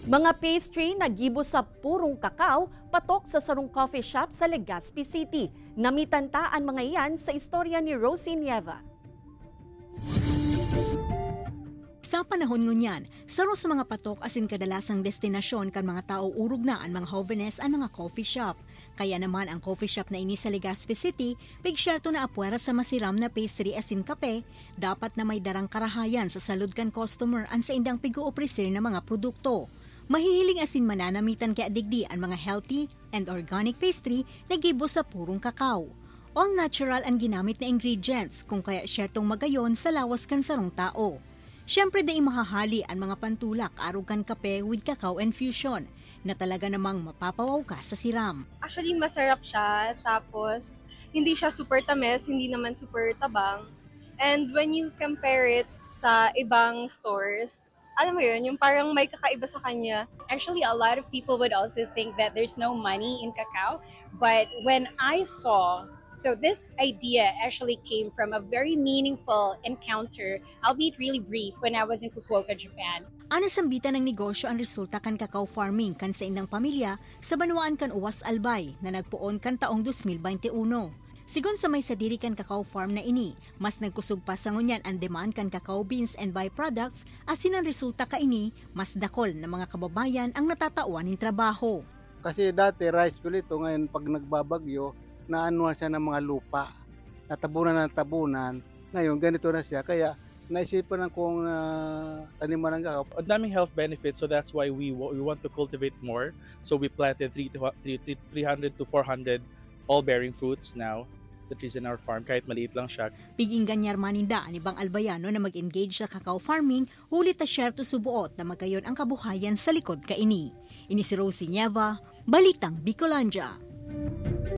Mga pastry na gibo sa purong kakao patok sa sarong coffee shop sa Legazpi City. Namitantaan mga iyan sa istorya ni Rosie Nieva. Sa panahon ngunyan, saro sa mga patok asin kadalasang destinasyon kan mga tao urog na ang mga jóvenes ang mga coffee shop. Kaya naman ang coffee shop na ini sa Legazpi City, bigsyerto na apwera sa masiram na pastry asin kape, dapat na may darang karahayan sa salud kan customer ang sa indang pigo-opresir na mga produkto. Mahihiling asin mananamitan kay adigdi ang mga healthy and organic pastry na gibo sa purong kakao. All natural ang ginamit na ingredients kung kaya syertong magayon sa lawas kan sarong tao. Siyempre dahil mahahali ang mga pantulak arog kan kape with cacao infusion na talaga namang mapapawaw ka sa siram. Actually, masarap siya. Tapos, hindi siya super tamis, hindi naman super tabang. And when you compare it sa ibang stores, alam mo yun, yung parang may kakaiba sa kanya. Actually, a lot of people would also think that there's no money in cacao. But when I saw, so this idea actually came from a very meaningful encounter, albeit really brief, when I was in Fukuoka, Japan. Anasambitan ng negosyo ang resulta kan cacao farming kan sa indang pamilya sa banwaan kan Uwas Albay na nagpuon kan taong 2021. Sigon sa may sadiri kan cacao farm na ini, mas nagkusog pa sa ngunyan ang demand kan cacao beans and byproducts asin ang resulta ka ini, mas dakol na mga kababayan ang natatawan ng trabaho. Kasi dati rice field ito, ngayon pag nagbabagyo, naanuhan siya ng mga lupa, natabunan, ngayon ganito na siya, kaya naisipan kong taniman ng kakao. Ang daming health benefits, so that's why we want to cultivate more. So we planted 300 to 400 all-bearing fruits now that is in our farm, kahit maliit lang siya. Piging ganyar maninda ang ibang albayano na mag-engage sa cacao farming, hulit na share to subuot na magayon ang kabuhayan sa likod kaini. Ini si Rosie Nieva, Balitang Bicolandia.